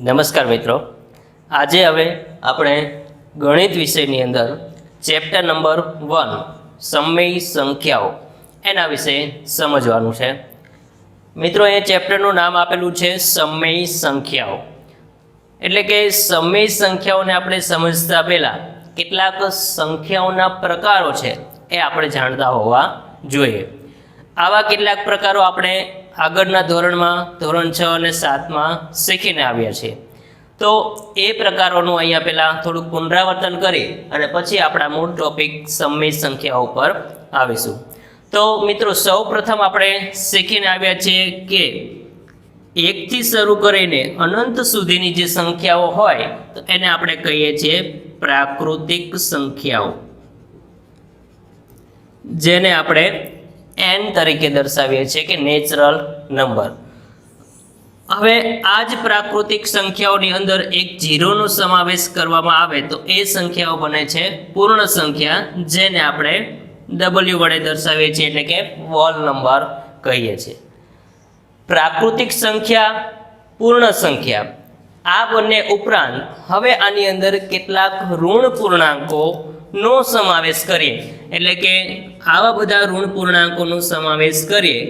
નમસ્કાર મિત્રો, આજે હવે આપણે ગણિત વિષયની અંદર ચેપ્ટર નંબર 1 સમય સંખ્યાઓ એના વિશે સમજવાનું છે. મિત્રો, એ ચેપ્ટરનું નામ આપેલું છે સમય સંખ્યાઓ. એટલે કે સમય સંખ્યાઓને આપણે સમજતા પહેલાં કેટલાક સંખ્યાઓના પ્રકારો છે એ આપણે જાણતા હોવા જોઈએ. આવા કેટલાક પ્રકારો આપણે આગળના ધોરણમાં ધોરણ 6 અને 7માં શીખીને આવ્યા છીએ. તો એ પ્રકારોનું અહીંયા પહેલાં થોડુંક પુનરાવર્તન કરી અને પછી આપણા મૂળ ટોપિક સમય સંખ્યાઓ ઉપર આવીશું. તો મિત્રો, સૌ પ્રથમ આપણે શીખીને આવ્યા છીએ કે 1 થી શરૂ કરીને અનંત સુધીની જે સંખ્યાઓ હોય તો એને આપણે કહીએ છીએ પ્રાકૃતિક સંખ્યાઓ, જેને આપણે n તરીકે દર્શાવીએ છીએ કે નેચરલ નંબર. હવે આ જ પ્રાકૃતિક સંખ્યાઓની અંદર એક 0 નો સમાવેશ કરવામાં આવે તો એ સંખ્યાઓ બને છે પૂર્ણ સંખ્યા, જેને આપણે w વડે દર્શાવીએ છીએ, એટલે કે હોલ નંબર કહીએ છીએ. પ્રાકૃતિક સંખ્યા, પૂર્ણ સંખ્યા, આ બંને ઉપરાંત હવે આની અંદર કેટલાક ઋણ પૂર્ણાંકો નો સમાવેશ કરીએ, એટલે કે આવા બધા ઋણ પૂર્ણાંકોનો સમાવેશ કરીએ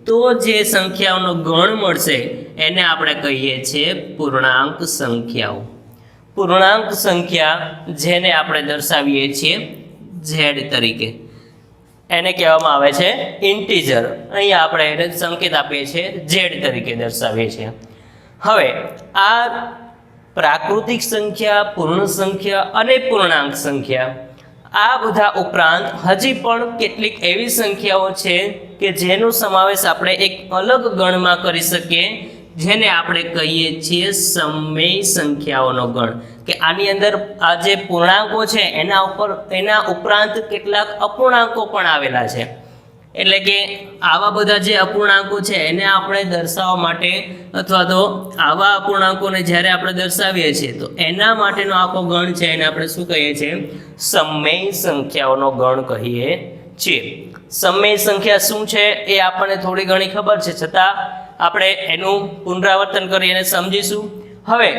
તો જે સંખ્યાઓનો ગણ મળશે એને આપણે કહીએ છીએ પૂર્ણાંક સંખ્યાઓ. પૂર્ણાંક સંખ્યા, જેને આપણે દર્શાવીએ છીએ z તરીકે, એને કહેવામાં આવે છે ઇન્ટીજર. અહીંયા આપણે એને સંકેત આપીએ છીએ z તરીકે દર્શાવીએ છીએ. હવે આ પ્રાકૃતિક સંખ્યા, પૂર્ણ સંખ્યા અને પૂર્ણાંક સંખ્યા, આ બધા ઉપરાંત હજી પણ કેટલીક એવી સંખ્યાઓ છે કે જેનો સમાવેશ આપણે એક અલગ ગણમાં કરી શકીએ, જેને આપણે કહીએ છીએ સમય સંખ્યાઓનો ગણ. કે આની અંદર આ જે પૂર્ણાંકો છે એના ઉપરાંત કેટલાક અપૂર્ણાંકો પણ આવેલા છે. એટલે કે આવા બધા જે અપૂર્ણાંકો છે એને આપણે દર્શાવવા માટે, અથવા તો આવા અપૂર્ણાંકોને જ્યારે આપણે દર્શાવીએ છીએ તો એના માટેનો આખો ગણ છે એને આપણે શું કહીએ છીએ? સમય સંખ્યાઓનો ગણ કહીએ છીએ. સમય સંખ્યા શું છે એ આપણને થોડી ઘણી ખબર છે, છતાં આપણે એનું પુનરાવર્તન કરી અને સમજીશું. હવે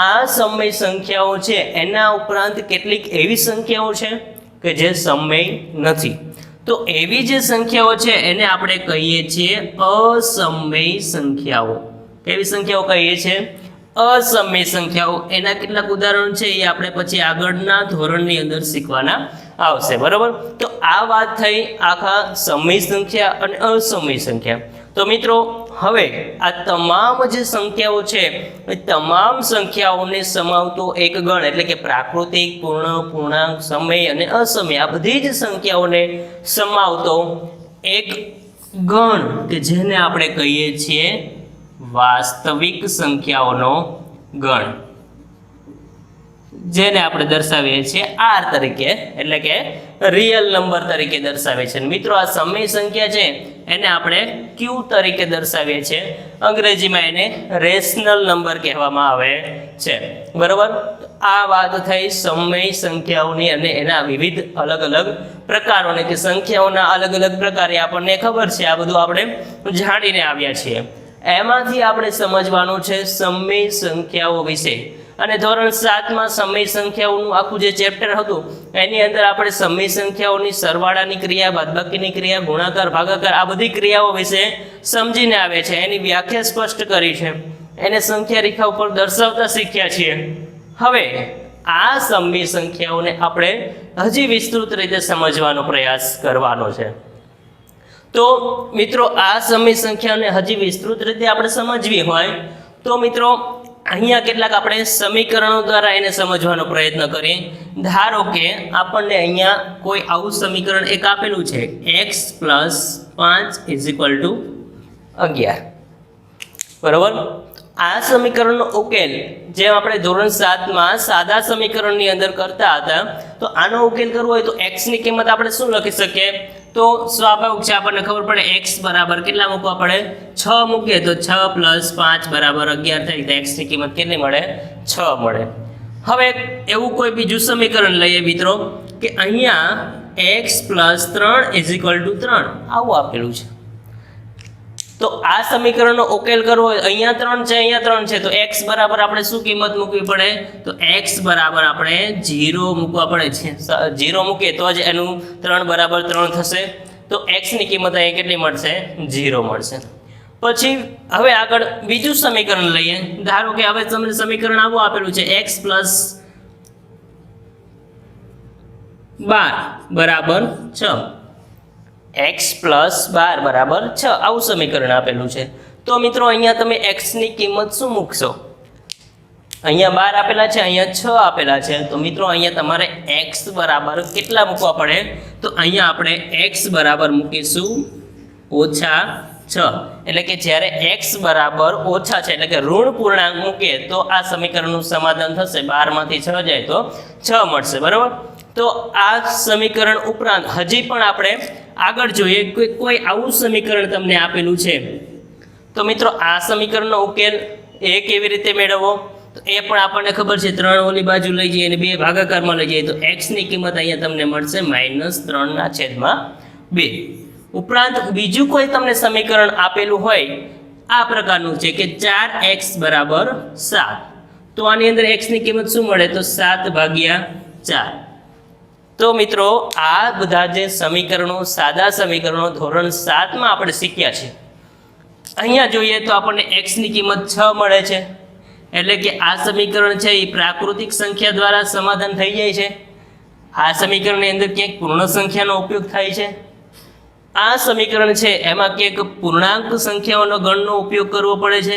આ સમય સંખ્યાઓ છે એના ઉપરાંત કેટલીક એવી સંખ્યાઓ છે કે જે સમય નથી. તો એવી જે સંખ્યાઓ છે એને આપણે કહીએ છીએ અસમય સંખ્યાઓ. કેવી સંખ્યાઓ કહીએ છીએ? અસમય સંખ્યાઓ. એના કેટલાક ઉદાહરણ છે એ આપણે પછી આગળના ધોરણની અંદર શીખવાના આવશે, બરાબર? તો આ વાત થઈ આખા સમય સંખ્યા અને અસમય સંખ્યા. તો મિત્રો, હવે આ તમામ જે સંખ્યાઓ છે એ તમામ સંખ્યાઓને સમાવતો એક ગણ, એટલે કે પ્રાકૃતિક, પૂર્ણ, પૂર્ણાંક, સમય અને અસમય, આ બધી જ સંખ્યાઓને સમાવતો એક ગણ કે જેને આપણે કહીએ છીએ વાસ્તવિક સંખ્યાઓનો ગણ, જેને આપણે દર્શાવીએ છીએ r તરીકે, એટલે કે રિયલ નંબર તરીકે દર્શાવે છે. મિત્રો, આ સમય સંખ્યા છે એને આપણે q તરીકે દર્શાવીએ છીએ. અંગ્રેજીમાં એને રેશનલ નંબર કહેવામાં આવે છે, બરાબર? આ વાત થઈ સમય સંખ્યાઓની અને એના વિવિધ અલગ અલગ પ્રકારોની, કે સંખ્યાઓના અલગ અલગ પ્રકારે આપણને ખબર છે, આ બધું આપણે જાણીને આવ્યા છીએ. એમાંથી આપણે સમજવાનું છે સમય સંખ્યાઓ વિશે. અને ધોરણ 7માં સમય સંખ્યાઓનું આખું જે ચેપ્ટર હતું એની અંદર આપણે સમય સંખ્યાઓની સરવાળાની ક્રિયા, બાદબાકીની ક્રિયા, ગુણાકાર, ભાગાકાર, આ બધી ક્રિયાઓ વિશે સમજીને આવે છે. એની વ્યાખ્યા સ્પષ્ટ કરી છે, એને સંખ્યા રેખા ઉપર દર્શાવતા શીખ્યા છીએ. હવે આ સમય સંખ્યાઓને આપણે હજી વિસ્તૃત રીતે સમજવાનો પ્રયાસ કરવાનો છે. તો મિત્રો, આ સમય સંખ્યાઓને હજી વિસ્તૃત રીતે આપણે સમજવી હોય તો મિત્રો, અહીંયા કેટલાક આપણે સમીકરણો દ્વારા એને સમજવાનો પ્રયત્ન કરીએ. ધારો કે આપણને અહીંયા કોઈ આવું સમીકરણ એક આપેલું છે, x + 5 = 11, બરાબર? આ સમીકરણનો ઉકેલ જેમ આપણે ધોરણ 7માં સાદા સમીકરણની અંદર કરતા હતા, તો આનો ઉકેલ કરવો હોય તો x ની કિંમત આપણે શું લખી શકીએ? તો સ્વાભાવિક છે, આપણને ખબર પડે x બરાબર કેટલા મૂકવા પડે? 6 મૂકીએ તો 6 + 5 = 11 થાય. તો x ની કિંમત કેટલી મળે? 6 મળે. હવે એવું કોઈ બીજું સમીકરણ લઈએ મિત્રો, કે અહીંયા x + 3 = 3 આવું આપેલું છે. તો આ સમીકરણનો ઉકેલ કરવો હોય, અહીંયા 3 છે, અહીંયા 3 છે, તો x બરાબર આપણે શું કિંમત મૂકવી પડે? તો x બરાબર આપણે 0 મૂકવા પડે છે. 0 મૂકીએ તો જ એનું 3 બરાબર 3 થશે. તો x ની કિંમત અહીંયા કેટલી મળશે? 0 મળશે. પછી હવે આગળ બીજું સમીકરણ લઈએ. ધારો કે હવે તમને સમીકરણ આવું આપેલું છે x + 12 બરાબર 6. x + 12 બરાબર 6 આવું સમીકરણ આપેલું છે. તો મિત્રો અહીંયા તમે x ની કિંમત શું મૂકશો? અહીંયા 12 આપેલા છે, અહીંયા 6 આપેલા છે. તો મિત્રો અહીંયા તમારે x બરાબર કેટલા મૂકવા પડે? તો અહીંયા આપણે x બરાબર મૂકીશું -6. એટલે કે જ્યારે x બરાબર ઓછા છે એટલે કે ઋણ પૂર્ણાંક મૂકીએ તો આ સમીકરણનું સમાધાન થશે. 12 માંથી 6 જાય તો 6 મળશે. બરાબર. તો આ સમીકરણ ઉપરાંત હજી પણ આપણે આગળ જોઈએ કોઈ આવું સમીકરણ તમને આપેલું છે. તો મિત્રો આ સમીકરણનો ઉકેલ એ કેવી રીતે મેળવવો? તો એ પણ આપણને ખબર છે. 3 ઓલી બાજુ લઈ જઈએ અને 2 ભાગાકારમાં લઈ જઈએ તો x ની કિંમત અહીંયા તમને મળશે -3/2. ઉપરાંત બીજું કોઈ તમને સમીકરણ આપેલું હોય આ પ્રકારનું છે કે 4x બરાબર 7. તો આની અંદર x ની કિંમત શું મળે? તો 7/4. તો મિત્રો આ બધા જે સમીકરણો, સાદા સમીકરણો ધોરણ 7 માં આપણે શીખ્યા છે. અહીંયા જોઈએ તો આપણને x ની કિંમત 6 મળે છે. એટલે કે આ સમીકરણ છે એ પ્રાકૃતિક સંખ્યા દ્વારા સમાધાન થઈ જાય છે. આ સમીકરણની અંદર ક્યાંક પૂર્ણ સંખ્યાનો ઉપયોગ થાય છે. આ સમીકરણ છે એમાં ક્યાંક પૂર્ણાંક સંખ્યાઓનો ગણનો ઉપયોગ કરવો પડે છે.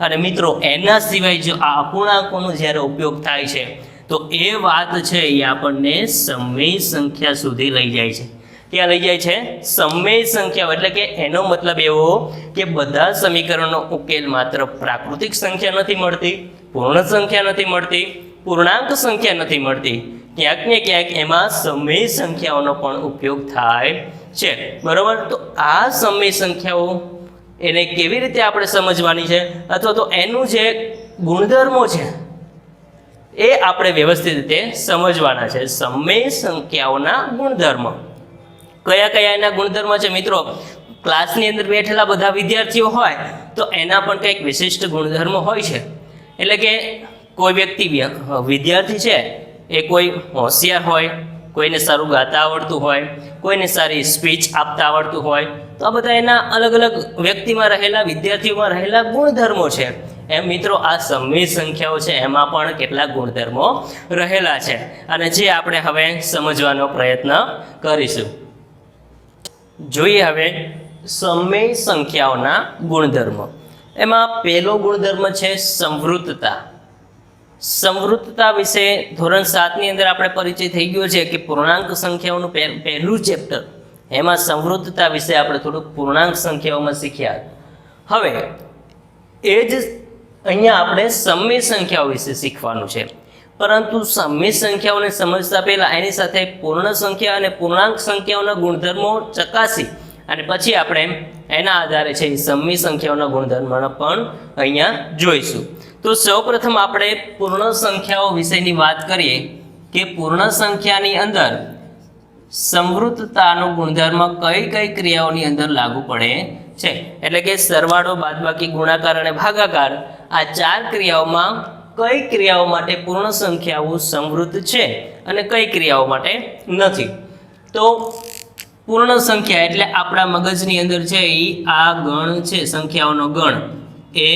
અને મિત્રો એના સિવાય જો આ અપૂર્ણાંકોનો જ્યારે ઉપયોગ થાય છે તો એ વાત છે એ આપણને સમય સંખ્યા સુધી લઈ જાય છે. ક્યાં લઈ જાય છે? સમય સંખ્યાઓ. એટલે કે એનો મતલબ એવો કે બધા સમીકરણનો ઉકેલ માત્ર પ્રાકૃતિક સંખ્યા નથી મળતી, પૂર્ણ સંખ્યા નથી મળતી, પૂર્ણાંક સંખ્યા નથી મળતી, ક્યાંક ને ક્યાંક એમાં સમય સંખ્યાઓનો પણ ઉપયોગ થાય છે. બરોબર. તો આ સમય સંખ્યાઓ એને કેવી રીતે આપણે સમજવાની છે અથવા તો એનું જે ગુણધર્મો છે એ આપણે વ્યવસ્થિત રીતે સમજવાના છે. સમય સંખ્યાઓના ગુણધર્મો કયા કયા એના ગુણધર્મો છે? મિત્રો ક્લાસની અંદર બેઠેલા બધા વિદ્યાર્થીઓ હોય તો એના પણ કંઈક વિશિષ્ટ ગુણધર્મો હોય છે. એટલે કે કોઈ વ્યક્તિ વિદ્યાર્થી છે એ કોઈ હોશિયાર હોય, કોઈને સારું ગાતા આવડતું હોય, કોઈને સારી સ્પીચ આપતા આવડતું હોય. તો આ બધા એના અલગ અલગ વ્યક્તિમાં રહેલા, વિદ્યાર્થીઓમાં રહેલા ગુણધર્મો છે. એમ મિત્રો આ સમય સંખ્યાઓ છે એમાં પણ કેટલાક ગુણધર્મો રહેલા છે અને જે આપણે હવે સમજવાનો પ્રયત્ન કરીશું. જોઈએ હવે સમય સંખ્યાઓના ગુણધર્મો. એમાં પહેલો ગુણધર્મ છે સંવૃત્તતા. સંવૃત્તતા વિશે ધોરણ 7 ની અંદર આપણે પરિચય થઈ ગયો છે કે પૂર્ણાંક સંખ્યાઓનું પહેલું ચેપ્ટર એમાં સંવૃત્તતા વિશે આપણે થોડુંક પૂર્ણાંક સંખ્યાઓમાં શીખ્યા. હવે એ જ અહીંયા આપણે સમય સંખ્યાઓ વિશે શીખવાનું છે. પરંતુ સમય સંખ્યાઓને સમજતા પહેલાં એની સાથે પૂર્ણ સંખ્યા અને પૂર્ણાંક સંખ્યાઓના ગુણધર્મો ચકાસી અને પછી આપણે એના આધારે છે સમય સંખ્યાઓના ગુણધર્મોને પણ અહીંયા જોઈશું. તો સૌપ્રથમ આપણે પૂર્ણ સંખ્યાઓ વિશેની વાત કરીએ કે પૂર્ણ સંખ્યાની અંદર સંવૃત્તતાનો ગુણધર્મ કઈ કઈ ક્રિયાઓની અંદર લાગુ પડે છે. એટલે કે સરવાળો, બાદબાકી, ગુણાકાર અને ભાગાકાર આ 4 ક્રિયાઓમાં કઈ ક્રિયાઓ માટે પૂર્ણ સંખ્યાઓ સંવૃત્ત છે અને કઈ ક્રિયાઓ માટે નથી. તો પૂર્ણ સંખ્યા એટલે આપણા મગજની અંદર છે એ આ ગણ છે, સંખ્યાઓનો ગણ એ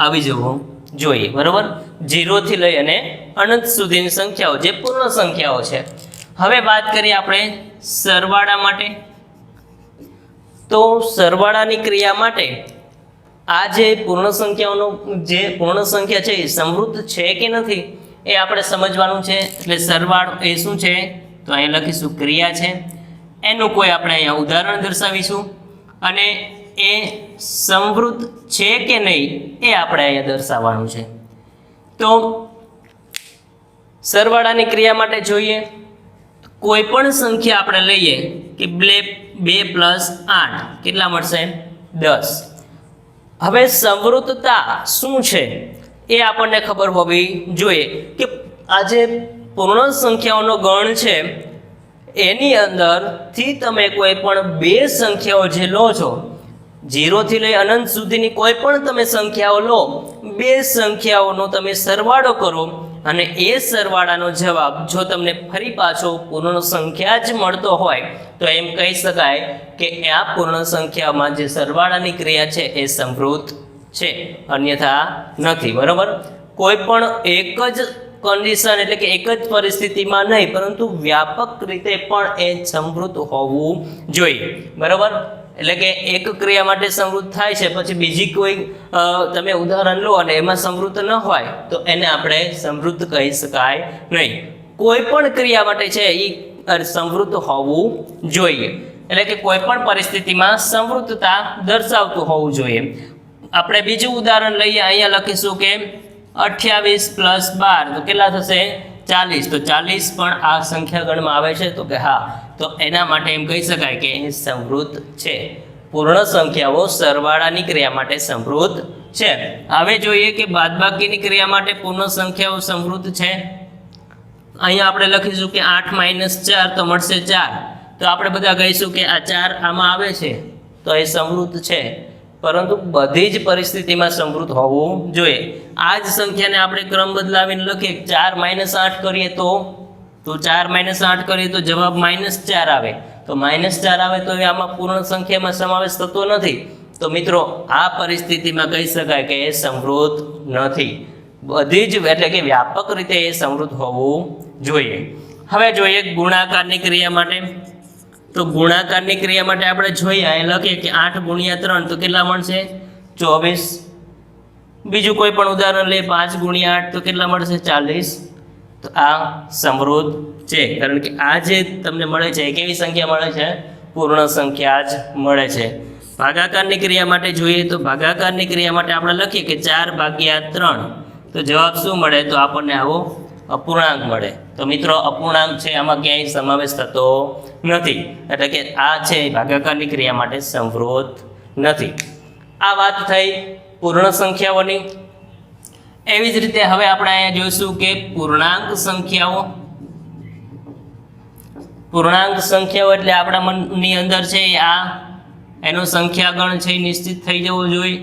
આવી જવો જોઈએ. બરાબર. 0 થી લઈ અને અનંત સુધીની સંખ્યાઓ જે પૂર્ણ સંખ્યાઓ છે. હવે વાત કરીએ આપણે સરવાળા માટે. તો સરવાળાની ક્રિયા માટે આ જે પૂર્ણ સંખ્યાઓનો જે પૂર્ણ સંખ્યા છે એ સંવૃત્ત છે કે નથી એ આપણે સમજવાનું છે. એટલે સરવાળો એ શું છે? તો અહીંયા લખીશું ક્રિયા છે. એનું કોઈ આપણે અહીંયા ઉદાહરણ દર્શાવીશું અને એ સંવૃત્ત છે કે નહીં એ આપણે અહીંયા દર્શાવવાનું છે. તો સરવાળાની ક્રિયા માટે જોઈએ કોઈ પણ સંખ્યા આપણે લઈએ કે 2 + 8 કેટલા મળશે? 10. હવે સંવૃત્તતા શું છે એ આપણને ખબર હોવી જોઈએ કે આ જે પૂર્ણ સંખ્યાઓનો ગણ છે એની અંદરથી તમે કોઈ પણ 2 સંખ્યાઓ જે લો છો 0 થી લઈ અનંત સુધીની કોઈ પણ તમે સંખ્યાઓ લો, બે સંખ્યાઓનો તમે સરવાળો કરો અને એ સરવાળાનો જવાબ જો તમને ફરી પાછો પૂર્ણ સંખ્યા જ મળતો હોય તો એમ કહી શકાય કે આ પૂર્ણ સંખ્યામાં જે સરવાળાની ક્રિયા છે એ સમૃદ્ધ છે, અન્યથા નથી. બરાબર, કોઈ પણ એક જ કન્ડિશન એટલે કે એક જ પરિસ્થિતિમાં નહીં પરંતુ વ્યાપક રીતે પણ એ સમૃદ્ધ હોવું જોઈએ. બરાબર, એટલે કે એક ક્રિયા માટે સમૃદ્ધ થાય છે પછી બીજી કોઈ તમે ઉદાહરણ લો અને એમાં સમૃદ્ધ ન હોય તો એને આપણે સમૃદ્ધ કહી શકાય નહીં. કોઈ પણ ક્રિયા માટે છે એ સમૃદ્ધ હોવું જોઈએ, એટલે કે કોઈ પણ પરિસ્થિતિમાં સમૃદ્ધતા દર્શાવતું હોવું જોઈએ. આપણે બીજું ઉદાહરણ લઈએ, અહીંયા લખીશું કે 28 + 12 તો કેટલા થશે? 40. તો 40 પણ આ સંખ્યા ગણમાં આવે છે? તો કે હા. તો એના માટે એમ કહી શકાય કે એ સમૃદ્ધ છે. પૂર્ણ સંખ્યાઓ સરવાળાની ક્રિયા માટે સમૃદ્ધ છે. હવે જોઈએ કે બાદબાકીની ક્રિયા માટે પૂર્ણ સંખ્યાઓ સમૃદ્ધ છે. અહીંયા આપણે લખીશું કે 8 - 4 તો મળશે 4. તો આપણે બધા કહીશું કે આ 4 આમાં આવે છે તો એ સમૃદ્ધ છે, પરંતુ બધી જ પરિસ્થિતિમાં સમૃદ્ધ હોવું જોઈએ. આ જ સંખ્યાને આપણે ક્રમ બદલાવીને લખીએ, 4 - 8 કરીએ તો 4 - 8 કરીએ તો જવાબ -4 આવે. તો -4 આવે તો એ આમાં પૂર્ણ સંખ્યામાં સમાવેશ થતો નથી. તો મિત્રો આ પરિસ્થિતિમાં કહી શકાય કે એ સમૃદ્ધ નથી. બધી જ એટલે કે વ્યાપક રીતે એ સમૃદ્ધ હોવું જોઈએ. હવે જોઈએ ગુણાકારની ક્રિયા માટે. તો ગુણાકારની ક્રિયા માટે આપણે જોઈએ, અહીં લખીએ કે 8 × 3 તો કેટલા મળશે? 24. બીજું કોઈ પણ ઉદાહરણ લઈએ, 5 × 8 તો કેટલા મળશે? 40. તો આ સમૃદ્ધ છે, કારણ કે આ જે તમને મળે છે એ કેવી સંખ્યા મળે છે? પૂર્ણ સંખ્યા જ મળે છે. ભાગાકારની ક્રિયા માટે જોઈએ તો ભાગાકારની ક્રિયા માટે આપણે લખીએ કે 4/3 તો જવાબ શું મળે? તો આપણને આવો અપૂર્ણાંક મળે. તો મિત્રો અપૂર્ણાંક છે આમાં ક્યાંય સમાવેશ થતો નથી, એટલે કે આ છે ભાગાકારની ક્રિયા માટે સમૃદ્ધ નથી. આ વાત થઈ પૂર્ણ સંખ્યાઓની. એવી જ રીતે હવે આપણે અહીંયા જોઈશું કે પૂર્ણાંક સંખ્યાઓ. પૂર્ણાંક સંખ્યાઓ એટલે આપણા મનની અંદર છે આ એનો સંખ્યાગણ છે નિશ્ચિત થઈ જવો જોઈએ.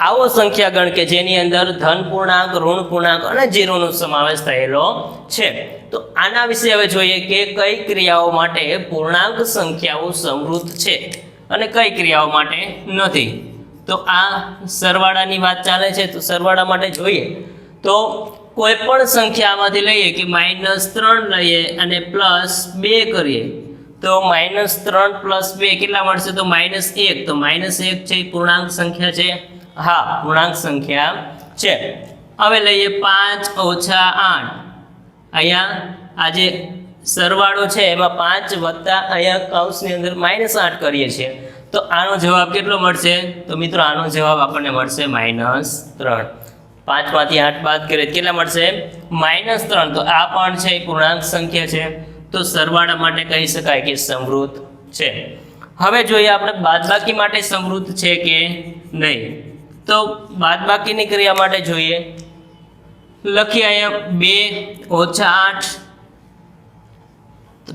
આવો સંખ્યાગણ કે જેની અંદર ધન પૂર્ણાંક, ઋણ પૂર્ણાંક અને 0નો સમાવેશ થયેલો છે. તો આના વિશે હવે જોઈએ કે કઈ ક્રિયાઓ માટે પૂર્ણાંક સંખ્યાઓ સમૃદ્ધ છે અને કઈ ક્રિયાઓ માટે નથી. તો આ સરવાળાની વાત ચાલે છે, તો સરવાળા માટે જોઈએ તો કોઈ પણ સંખ્યામાંથી લઈએ કે -3 લઈએ અને +2 કરીએ તો -3 + 2 કેટલા મળશે? તો -1. તો -1 છે એ પૂર્ણાંક સંખ્યા છે? હા, પૂર્ણાંક સંખ્યા છે. હવે લઈએ 5 - 8. અહીંયા આ જે સરવાળો છે એમાં 5 વત્તા અહીંયા કૌંસની અંદર -8 કરીએ છીએ તો આનો જવાબ કેટલો મળશે? તો મિત્રો આનો જવાબ આપણને મળશે -3. 5 માંથી 8 બાદ કરીએ કેટલા મળશે? -3. તો આ પણ છે એ પૂર્ણાંક સંખ્યા છે, તો સરવાળા માટે કહી શકાય કે સમૃદ્ધ છે. હવે જોઈએ આપણે બાદબાકી માટે સમૃદ્ધ છે કે નહીં. તો બાદબાકીની ક્રિયા માટે જોઈએ, લખીએ અહીંયા 2 - 8.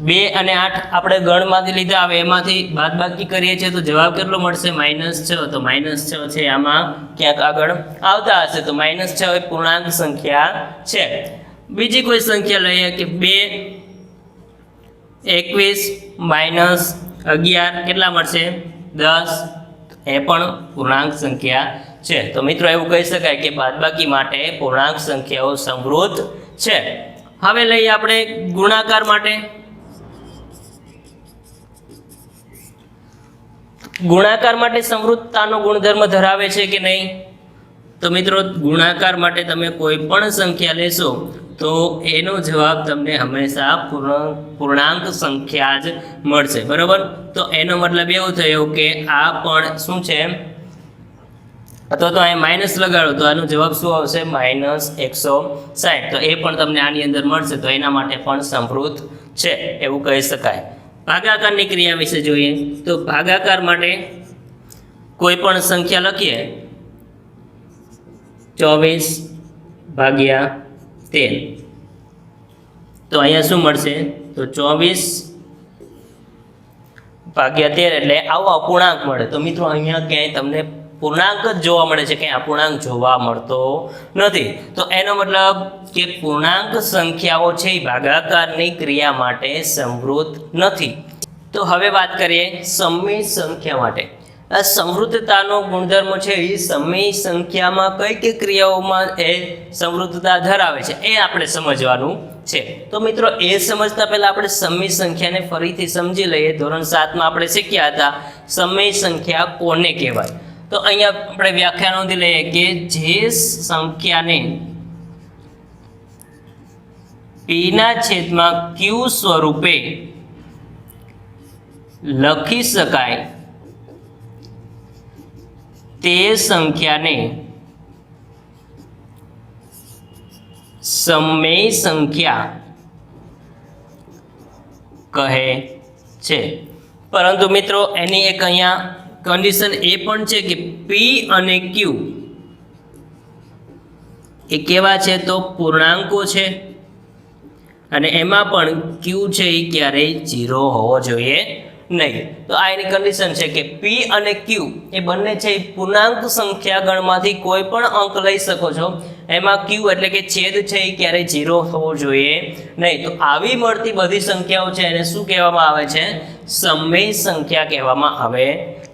2 અને 8 આપણે ગણમાંથી લીધા, હવે એમાંથી બાદબાકી કરીએ છીએ તો જવાબ કેટલો મળશે? -6. તો -6 છે આમાં ક્યાંક આગળ આવતા હશે, તો -6 એ પૂર્ણાંક સંખ્યા છે. બીજી કોઈ સંખ્યા લઈએ કે 2 × 21 - 11 કેટલા મળશે? 10. એ પણ પૂર્ણાંક સંખ્યા છે. તો મિત્રો એવું કહી શકાય કે બાદબાકી માટે પૂર્ણાંક સંખ્યાઓ સમૃદ્ધ છે. હવે લઈએ આપણે ગુણાકાર માટે. ગુણાકાર માટે સમૃદ્ધતાનો ગુણધર્મ ધરાવે છે કે નહીં? તો મિત્રો ગુણાકાર માટે તમે કોઈ પણ સંખ્યા લેશો તો એનો જવાબ તમને હંમેશા પૂર્ણાંક સંખ્યા જ મળશે. બરાબર, તો એનો મતલબ એવો થયો કે આ પણ શું છે? અથવા તો અહીં માઇનસ લગાડો તો આનો જવાબ શું આવશે? -160. તો એ પણ તમને આની અંદર મળશે, તો એના માટે પણ સમૃદ્ધ છે એવું કહી શકાય. ભાગાકારની ક્રિયા વિશે જોઈએ તો ભાગાકાર માટે કોઈ પણ સંખ્યા લખીએ 24/13 તો અહીંયા શું મળશે? તો ભાગ્યા 13 એટલે આવો અપૂર્ણાંક મળે. તો મિત્રો અહીંયા ક્યાંય તમને પૂર્ણાંક જ જોવા મળે છે, ક્યાંય અપૂર્ણાંક જોવા મળતો નથી. તો એનો મતલબ કે પૂર્ણાંક સંખ્યાઓ છે એ ભાગાકારની ક્રિયા માટે સમૃદ્ધ નથી. તો હવે વાત કરીએ સમય સંખ્યા માટે. આ સમૃદ્ધતાનો ગુણધર્મ છે એ સમય સંખ્યામાં કઈ કઈ ક્રિયાઓમાં એ સમૃદ્ધતા ધરાવે છે એ આપણે સમજવાનું છે. તો મિત્રો એ સમજતા પહેલા આપણે સમય સંખ્યાને ફરીથી સમજી લઈએ. ધોરણ 7 માં આપણે શીખ્યા હતા સમય સંખ્યા કોને કહેવાય. તો અહીંયા આપણે વ્યાખ્યા નોંધી લઈએ કે જે સંખ્યાને p/q સ્વરૂપે લખી શકાય તે સંખ્યાને સમય સંખ્યા કહે છે. પરંતુ મિત્રો એની એક અહીંયા કન્ડિશન એ પણ છે કે p અને q એ કેવા છે તો પૂર્ણાંકો છે અને એમાં પણ q છે એ ક્યારેય 0 હોવો જોઈએ નહીં. તો આ એની કન્ડિશન છે કે p અને q એ બંને છે એ પૂર્ણાંક સંખ્યા ગણમાંથી કોઈ પણ અંક લઈ શકો છો. એમાં q એટલે કે છેદ છે એ ક્યારેય 0 હોવો જોઈએ નહીં. તો આવી મળતી બધી સંખ્યાઓ છે એને શું કહેવામાં આવે છે? સમય સંખ્યા કહેવામાં આવે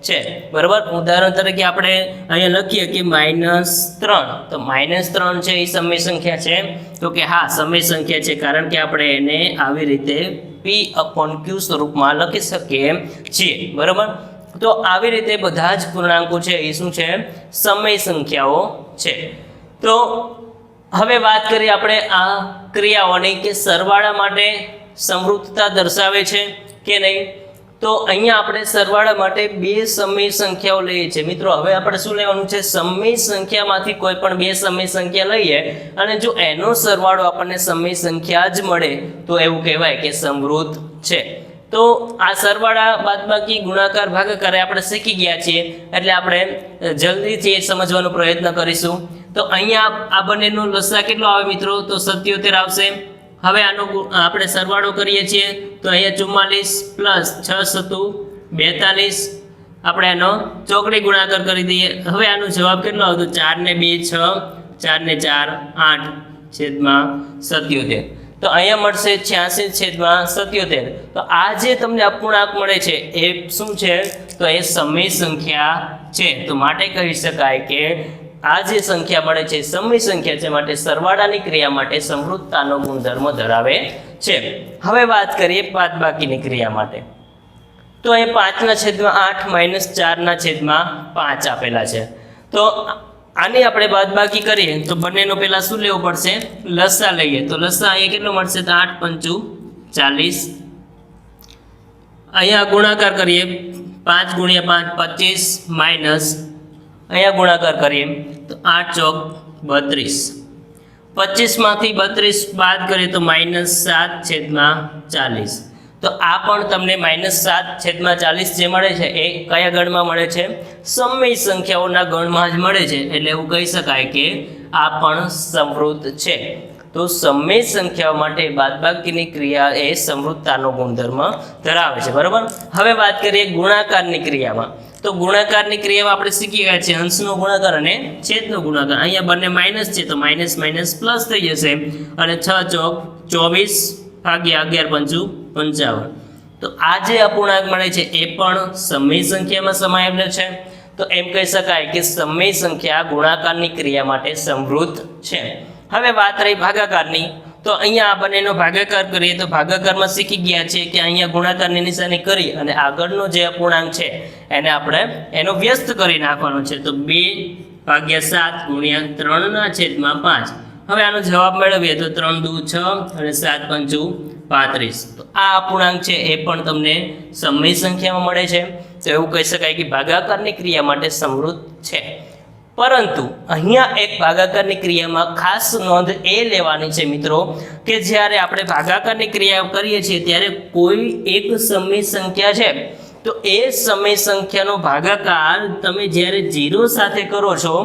છે. બરાબર. ઉદાહરણ તરીકે આપણે અહીંયા લખીએ કે -3. તો -3 છે એ સમય સંખ્યા છે. તો કે હા સમય સંખ્યા છે, કારણ કે આપણે એને આવી રીતે p/q સ્વરૂપમાં લખી શકીએ છીએ. બરાબર. તો આવી રીતે બધા જ પૂર્ણાંકો છે એ શું છે? સમય સંખ્યાઓ છે. તો હવે વાત કરીએ આપણે આ ક્રિયાઓની કે સરવાળા માટે સમૃદ્ધતા દર્શાવે છે કે નહીં. તો અહીંયા આપણે સરવાળા માટે બે સમય સંખ્યાઓ લઈએ છીએ. મિત્રો હવે આપણે શું લેવાનું છે? સમય સંખ્યામાંથી કોઈ પણ બે સમય સંખ્યા લઈએ અને જો એનો સરવાળો આપણને સમય સંખ્યા જ મળે તો એવું કહેવાય કે સમૃદ્ધ છે. તો આ સરવાળા બાદબાકી ગુણાકાર ભાગાકાર આપણે શીખી ગયા છીએ એટલે આપણે જલ્દીથી સમજવાનો પ્રયત્ન કરીશું. તો અહીંયા આ બંનેનો લસા કેટલો આવે મિત્રો? તો 77 આવશે. હવે આનો આપણે સરવાળો કરીએ છીએ તો અહીંયા 44 + 6 × 42 આપણે એનો ચોકડી ગુણાકાર કરી દઈએ. હવે આનો જવાબ કેટલો આવતો? 4 ને 2 6, 4 ને 4 8 છેદમાં 77. તો અહીંયા મળશે 86/77. તો આ જે તમને અપૂર્ણાંક મળે છે એ શું છે? તો એ સમય સંખ્યા છે. તો માટે કહી શકાય કે આ જે સંખ્યા મળે છે સમય સંખ્યા છે, માટે સરવાળાની ક્રિયા માટે સમૃદ્ધતાનો ગુણધર્મ ધરાવે છે. હવે વાત કરીએ બાદબાકીની ક્રિયા માટે. તો એ 5/8 - 4/5 આપેલા છે. તો આની આપણે બાદબાકી કરીએ તો બંનેનો પહેલા શું લેવું પડશે? લસા લઈએ. તો લસા અહીંયા કેટલો મળશે? તો 8 × 5 = 40. અહીંયા ગુણાકાર કરીએ 5 × 5 = 25 માઇનસ અહીંયા ગુણાકાર કરીએ તો 8 × 4 = 32. 25 માંથી 32 બાદ કરીએ તો -7/40. તો આ પણ તમને -7/40 જે મળે છે એ કયા ગણમાં મળે છે? સમય સંખ્યાઓના ગણમાં જ મળે છે. એટલે એવું કહી શકાય કે આ પણ સમૃદ્ધ છે. તો સમય સંખ્યાઓ માટે બાદબાકીની ક્રિયા એ સમૃદ્ધતાનો ગુણધર્મ ધરાવે છે. બરાબર. હવે વાત કરીએ ગુણાકારની ક્રિયામાં. તો ગુણાકારની ક્રિયામાં આપણે શીખી ગયા છે અંશનો ગુણાકાર અને છેદનો ગુણાકાર. અહીંયા બંને માઇનસ છે તો માઇનસ માઇનસ પ્લસ થઈ જશે અને 6 × 24 / 11 × 55. તો આ જે અપૂર્ણાંક મળે છે એ પણ સમય સંખ્યામાં સમાયેલો છે. તો એમ કહી શકાય કે સમય સંખ્યા ગુણાકારની ક્રિયા માટે સમૃદ્ધ છે. હવે વાત રહી ભાગાકારની. તો અહીંયા આ બંનેનો ભાગાકાર કરીએ તો ભાગાકારમાં શીખી ગયા છે કે અહીંયા ગુણાકારની નિશાની કરી અને આગળનો જે અપૂર્ણાંક છે એને આપણે એનો વ્યસ્ત કરી નાખવાનો છે. તો 2/7 × 3/5. હવે આનો જવાબ મેળવીએ તો 3 × 2 = 6 અને 7 × 5 = 35. તો આ અપૂર્ણાંક છે એ પણ તમને સમય સંખ્યામાં મળે છે. તો એવું કહી શકાય કે ભાગાકારની ક્રિયા માટે સમૃદ્ધ છે. પરંતુ અહીંયા એક ભાગાકારની ક્રિયામાં ખાસ નોંધ એ લેવાની છે મિત્રો કે જ્યારે આપણે ભાગાકારની ક્રિયા કરીએ છીએ ત્યારે કોઈ એક સમય સંખ્યા છે તો એ સમય સંખ્યાનો ભાગાકાર તમે જ્યારે 0 સાથે કરો છો,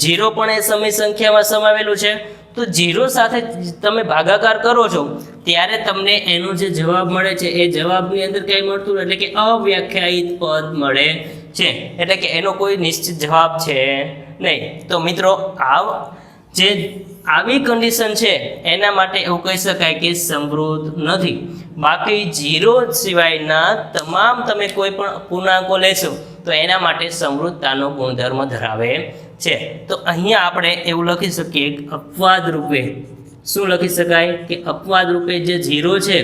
0 પણ એ સમય સંખ્યામાં સમાવેલું છે, તો 0 સાથે તમે ભાગાકાર કરો છો ત્યારે તમને એનો જે જવાબ મળે છે એ જવાબની અંદર કંઈ મળતું નથી, એટલે કે અવ્યાખ્યાયિત પદ મળે છે, એટલે કે એનો કોઈ નિશ્ચિત જવાબ છે નહીં. તો મિત્રો આવી કન્ડિશન છે એના માટે એવું કહી શકાય કે સમૃદ્ધ નથી. બાકી 0 સિવાયના તમામ તમે કોઈ પણ પૂર્ણાંકો લેશો તો એના માટે સમૃદ્ધતાનો ગુણધર્મ ધરાવે છે. તો અહીંયા આપણે એવું લખી શકીએ કે અપવાદ રૂપે શું લખી શકાય કે અપવાદ રૂપે જે 0 છે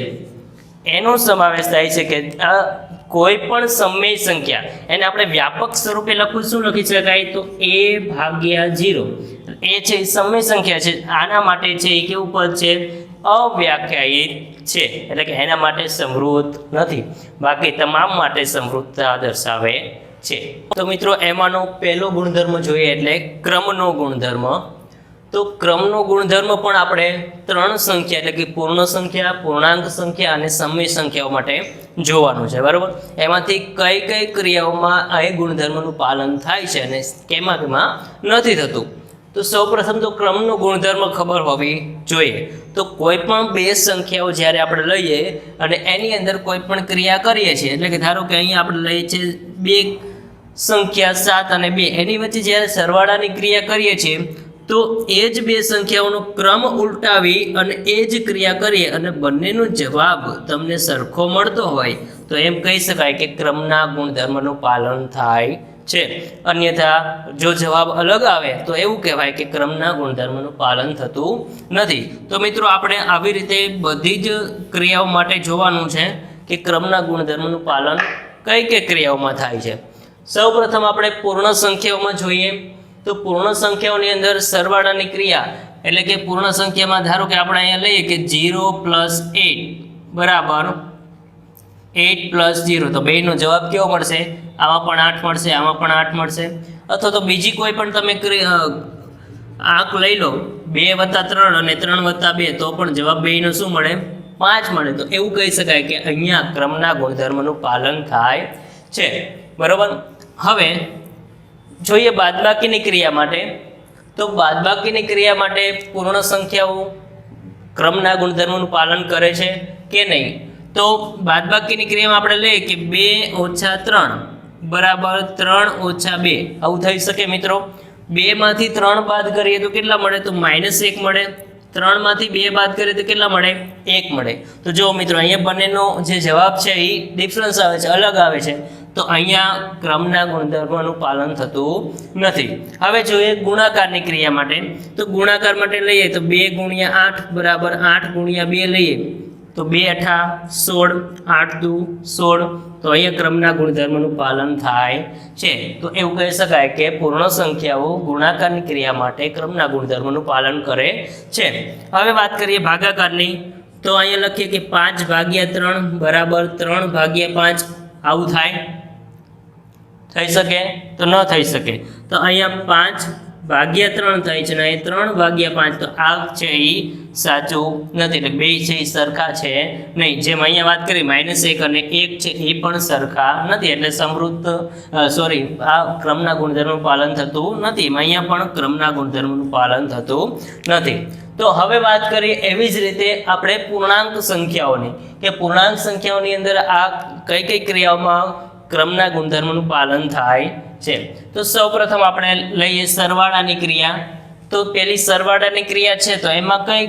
એનો સમાવેશ થાય છે કે આ કોઈ પણ સમય સંખ્યા એને આપણે વ્યાપક સ્વરૂપે લખવું શું લખી શકાય તો a/0. એ છે સમય સંખ્યા છે, આના માટે છે એ કેવું પદ છે અવ્યાખ્યાયિત છે, એટલે કે એના માટે સમૃદ્ધ નથી. બાકી તમામ માટે સમૃદ્ધતા દર્શાવે છે. તો મિત્રો એમાંનો પહેલો ગુણધર્મ જોઈએ એટલે ક્રમનો ગુણધર્મ. તો ક્રમનો ગુણધર્મ પણ આપણે 3 સંખ્યા એટલે કે પૂર્ણ સંખ્યા, પૂર્ણાંક સંખ્યા અને સમય સંખ્યાઓ માટે જોવાનું છે, બરાબર. એમાંથી કઈ કઈ ક્રિયાઓમાં આ ગુણધર્મનું પાલન થાય છે અને કેમાં નથી થતું. તો સૌપ્રથમ તો ક્રમનો ગુણધર્મ ખબર હોવી જોઈએ. તો કોઈ પણ 2 સંખ્યાઓ જ્યારે આપણે લઈએ અને એની અંદર કોઈ પણ ક્રિયા કરીએ છીએ, એટલે કે ધારો કે અહીંયા આપણે લઈએ છીએ 2 સંખ્યા 7 અને 2, એની વચ્ચે જ્યારે સરવાળાની ક્રિયા કરીએ છીએ તો એ જ 2 સંખ્યાઓનો ક્રમ ઉલટાવી અને એ જ ક્રિયા કરીએ અને બંનેનો જવાબ તમને સરખો મળતો હોય તો એમ કહી શકાય કે ક્રમના ગુણધર્મનું પાલન થાય છે. અન્યથા જો જવાબ અલગ આવે તો એવું કહેવાય કે ક્રમના ગુણધર્મનું પાલન થતું નથી. તો મિત્રો આપણે આવી રીતે બધી જ ક્રિયાઓ માટે જોવાનું છે કે ક્રમના ગુણધર્મનું પાલન કઈ કઈ ક્રિયાઓમાં થાય છે. સૌપ્રથમ આપણે પૂર્ણ સંખ્યાઓમાં જોઈએ તો પૂર્ણ સંખ્યાઓની અંદર સરવાળાની ક્રિયા એટલે કે પૂર્ણ સંખ્યામાં ધારો કે આપણે અહીંયા લઈએ કે 0 + 8 બરાબર 8 + 0, તો બેનો જવાબ કેવો મળશે? આમાં પણ 8 મળશે, આમાં પણ 8 મળશે. અથવા તો બીજી કોઈ પણ તમે આંક લઈ લો 2 + 3 અને 3 + 2, તો પણ જવાબ બેનો શું મળે? 5 મળે. તો એવું કહી શકાય કે અહીંયા ક્રમના ગુણધર્મનું પાલન થાય છે, બરાબર. હવે જોઈએ બાદબાકીની ક્રિયા માટે. તો બાદબાકીની ક્રિયા માટે પૂર્ણ સંખ્યાઓ ક્રમના ગુણધર્મનું પાલન કરે છે કે નહીં? તો બાદબાકીની ક્રિયામાં આપણે લઈએ કે 2 - 3 બરાબર 3 - 2, આવું થઈ શકે મિત્રો. 2 માંથી 3 બાદ કરીએ તો કેટલા મળે? તો -1 મળે. 3 માંથી 2 બાદ કરીએ તો કેટલા મળે? 1 મળે. તો જો મિત્રો અહીંયા બંનેનો જે જવાબ છે એ ડિફરન્સ આવે છે, અલગ આવે છે. તો અહીંયા ક્રમના ગુણધર્મનું પાલન થતું નથી. હવે જોઈએ ગુણાકારની ક્રિયા માટે. તો ગુણાકાર માટે લઈએ તો 2 × 8 બરાબર 8 × 2 લઈએ તો 2 × 8 = 16, 8 × 2 = 16. તો અહીંયા ક્રમના ગુણધર્મનું પાલન થાય છે. તો એવું કહી શકાય કે પૂર્ણ સંખ્યાઓ ગુણાકારની ક્રિયા માટે ક્રમના ગુણધર્મનું પાલન કરે છે. હવે વાત કરીએ ભાગાકારની. તો અહીંયા લખીએ કે 5/3 બરાબર 3/5, આવું થાય? થઈ શકે? તો ન થઈ શકે. તો અહીંયા 5/3 થાય છે ને અહીંયા 3/5, તો આ છે એ સાચું નથી. એટલે બે છે એ સરખા છે નહીં. જેમ અહીંયા વાત કરી -1 અને 1 છે એ પણ સરખા નથી, એટલે આ ક્રમના ગુણધર્મનું પાલન થતું નથી. અહીંયા પણ ક્રમના ગુણધર્મનું પાલન થતું નથી. તો હવે વાત કરીએ એવી જ રીતે આપણે પૂર્ણાંક સંખ્યાઓની, કે પૂર્ણાંક સંખ્યાઓની અંદર આ કઈ કઈ ક્રિયાઓમાં ક્રમના ગુણધર્મનું પાલન થાય છે. તો સૌપ્રથમ આપણે લઈએ સરવાળાની ક્રિયા. તો પેલી સરવાળાની ક્રિયા છે તો એમાં કઈ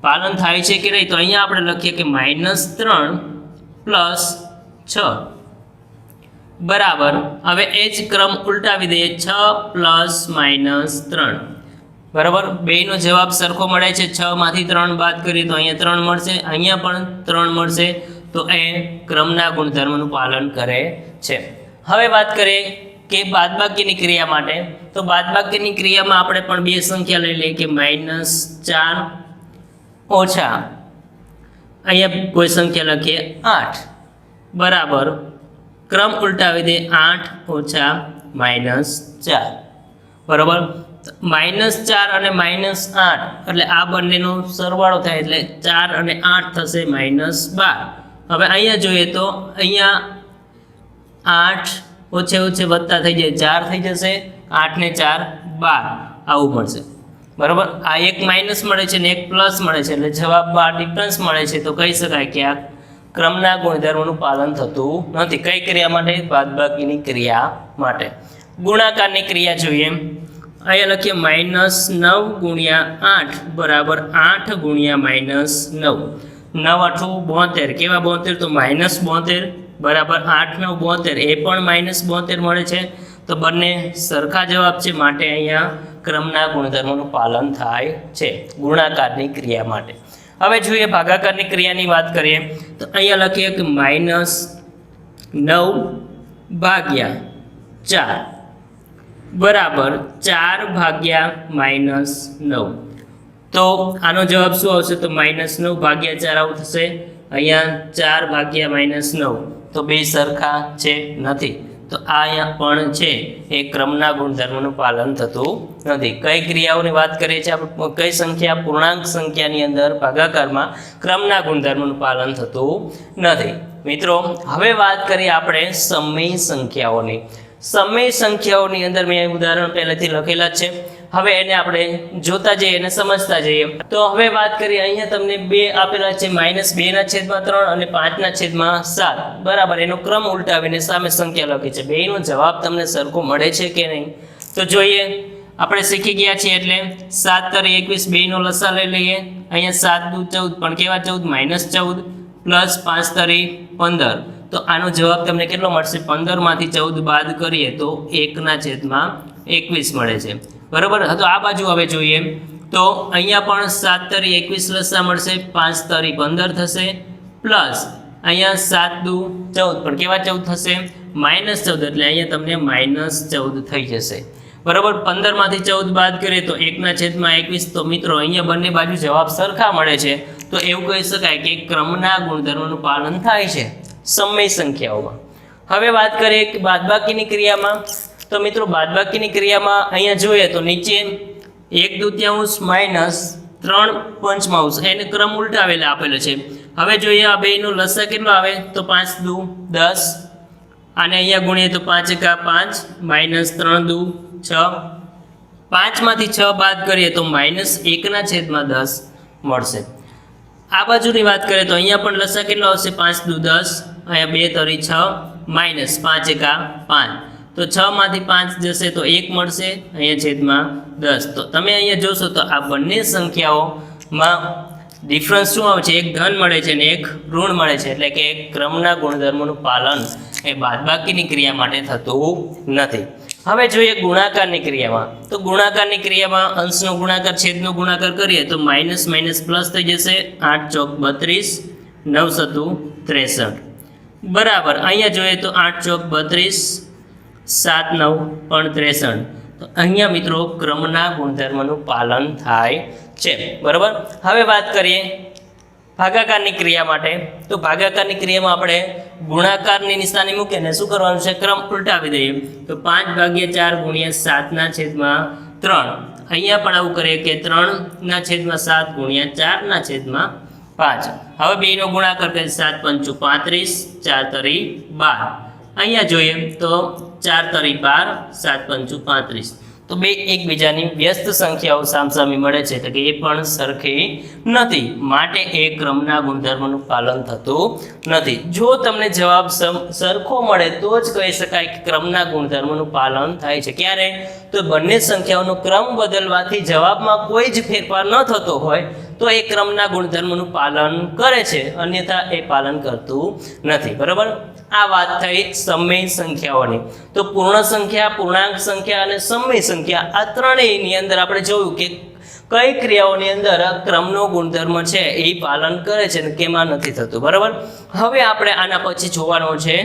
પાલન થાય છે કે નહીં? તો અહીંયા આપણે લખીએ કે -3 + 6 બરાબર, હવે એ જ ક્રમ ઉલટાવી દઈએ 6 + -3 બરાબર. બેનો જવાબ સરખો મળે છે. 6 માંથી 3 બાદ કરીએ તો અહીંયા 3 મળશે, અહીંયા પણ 3 મળશે. તો એ ક્રમના ગુણધર્મનું પાલન કરે છે. હવે વાત કરીએ કે બાદબાકીની ક્રિયા માટે. તો બાદબાકીની ક્રિયામાં આપણે પણ 2 સંખ્યા લઈ લઈએ કે -4 ઓછા અહીંયા કોઈ સંખ્યા લખીએ 8 બરાબર, ક્રમ ઉલટાવી દે 8 - -4 બરાબર. -4 અને -8 એટલે આ બંનેનો સરવાળો થાય એટલે 4 અને 8 થશે -12. હવે અહીંયા જોઈએ તો અહીંયા 8 ઓછે ઓછે વત્તા થઈ જાય 4 થઈ જશે, 8 ને 4 12 આવું મળશે. બરાબર, આ એક માઇનસ મળે છે ને એક પ્લસ મળે છે એટલે જવાબમાં ડિફરન્સ મળે છે, તો કહી શકાય કે આ ક્રમના ગુણધર્મોનું પાલન થતું નથી. કઈ ક્રિયા માટે? બાદબાકીની ક્રિયા માટે. ગુણાકારની ક્રિયા જોઈએ. અહીંયા લખીએ -9 ગુણ્યા 8 બરાબર 8 ગુણ્યા -9. 9 8 72. કેવા 72? તો -72 બરાબર 8 9 72. એ પણ -72 મળે છે. તો બંને સરખા જવાબ છે, માટે અહીંયા ક્રમના ગુણધર્મોનું પાલન થાય છે ગુણાકારની ક્રિયા માટે. હવે જોઈએ ભાગાકારની ક્રિયાની વાત કરીએ તો અહીંયા લખીએ કે -9 ભાગ્યા 4 બરાબર 4 ભાગ્યા -9. તો આનો જવાબ શું આવશે? તો -9 ભાગ્યા 4 આવું થશે. અહીંયા 4 ભાગ્યા -9, તો બે સરખા છે, નથી. તો આ અહીંયા પણ છે એ ક્રમના ગુણધર્મોનું પાલન થતું નથી. કઈ ક્રિયાઓની વાત કરીએ છીએ આપણે? કઈ સંખ્યા? પૂર્ણાંક સંખ્યાની અંદર ભાગાકારમાં ક્રમના ગુણધર્મોનું પાલન થતું નથી. મિત્રો હવે વાત કરીએ આપણે સમય સંખ્યાઓની. સમય સંખ્યાઓની અંદર મેં ઉદાહરણ પહેલેથી લખેલા જ છે. હવે એને આપણે જોતા જઈએ અને સમજતા જઈએ. તો હવે વાત કરીએ, અહીંયા તમને બે આપેલા છે, -2/3 અને 5/7 બરાબર. એનો ક્રમ ઉલટાવીને સામે સંખ્યા લખી છે. બેનો જવાબ તમને સરખો મળે છે કે નહીં? તો જોઈએ. આપણે શીખી ગયા છીએ એટલે 7 તરી 21 બેનો લસા લઈ લઈએ. અહીંયા 7 દુ 14 પણ કેવા 14 -14 પ્લસ 5 તરી 15. તો આનો જવાબ તમને કેટલો મળશે? 15 માંથી 14 બાદ કરીએ તો 1/21 મળે છે. બરાબર. તો આ બાજુ હવે જોઈએ તો અહીંયા પણ 7 તરી 21 લસા મળશે, 5 તરી 15 થશે, પ્લસ અહીંયા 7 દુ 14 પણ કેવા 14 થશે? -14 એટલે અહીંયા તમને -14 થઈ જશે. બરાબર. 15 માંથી 14 બાદ કરીએ તો 1/21. તો મિત્રો અહીંયા બંને બાજુ જવાબ સરખા મળે છે. તો એવું કહી શકાય કે ક્રમના ગુણધર્મોનું પાલન થાય છે સમય સંખ્યાઓમાં. હવે વાત કરીએ કે બાદબાકીની ક્રિયામાં. તો મિત્રો બાદબાકીની ક્રિયામાં અહીંયા જોઈએ તો નીચે 1/2 -3/5 એને ક્રમ ઉલટાવેલા આપેલો છે. હવે જોઈએ આ બેનો લસા કેટલો આવે? તો 5 દુ 10. અને અહીંયા ગુણીએ તો 5 × 5 -3 દુ 6. 5 માંથી 6 બાદ કરીએ તો -1/10 મળશે. આ બાજુની વાત કરીએ તો અહીંયા પણ લસા કેટલો આવશે? 5 દુ 10. અહીંયા 2 તરી 6 -5 × 5. તો 6 માંથી 5 જશે તો 1 મળશે, અહીંયા -10. તો તમે અહીંયા જોશો તો આ બંને સંખ્યાઓમાં ડિફરન્સ શું આવે છે? એક ધન મળે છે અને એક ઋણ મળે છે. એટલે કે ક્રમના ગુણધર્મોનું પાલન એ બાદબાકીની ક્રિયા માટે થતું નથી. હવે જોઈએ ગુણાકારની ક્રિયામાં. તો ગુણાકારની ક્રિયામાં અંશનો ગુણાકાર છેદનો ગુણાકાર કરીએ તો માઇનસ પ્લસ થઈ જશે. 8 ચોક 32, 9 સતુ 63 બરાબર. અહીંયા જોઈએ તો 8 ચોક 32, 7 9 પણ 63. તો અહીંયા મિત્રો ક્રમના ગુણધર્મનું પાલન થાય છે. બરાબર. હવે વાત કરીએ ભાગાકારની ક્રિયા માટે. તો ભાગાકારની ક્રિયામાં આપણે ગુણાકારની નિશાની મૂકીને શું કરવાનું છે? ક્રમ ઉલટાવી દઈએ. તો 5/4 ગુણ્યા 7/3. અહીંયા પણ આવું કરીએ કે 3/7 ગુણ્યા 4/5. હવે બેનો ગુણાકાર કરીએ 7 × 5 = 35, 4 તરી 12. અહીંયા જોઈએ તો 4 તરી 12, 7 × 35. તો બે એકબીજાની વ્યસ્ત સંખ્યાઓ સામસામી મળે છે, એટલે કે એ પણ સરખી નથી, માટે એ ક્રમના ગુણધર્મનું પાલન થતું નથી. જો તમને જવાબ સરખો મળે તો જ કહી શકાય કે ક્રમના ગુણધર્મનું પાલન થાય છે. ક્યારે? તો બંને સંખ્યાઓનો ક્રમ બદલવાથી જવાબમાં કોઈ જ ફેરફાર ન થતો હોય તો એ ક્રમના ગુણધર્મનું પાલન કરે છે, અન્યથા એ પાલન કરતું નથી. બરાબર. આ વાત થઈ સમય સંખ્યાઓની. તો પૂર્ણ સંખ્યા, પૂર્ણાંક સંખ્યા અને સમય સંખ્યા આ ત્રણેયની અંદર આપણે જોયું કે કઈ ક્રિયાઓની અંદર ક્રમનો ગુણધર્મ છે એ પાલન કરે છે અને કેમાં નથી થતું. બરાબર. હવે આપણે આના પછી જોવાનો છે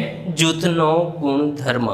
જૂથનો ગુણધર્મ.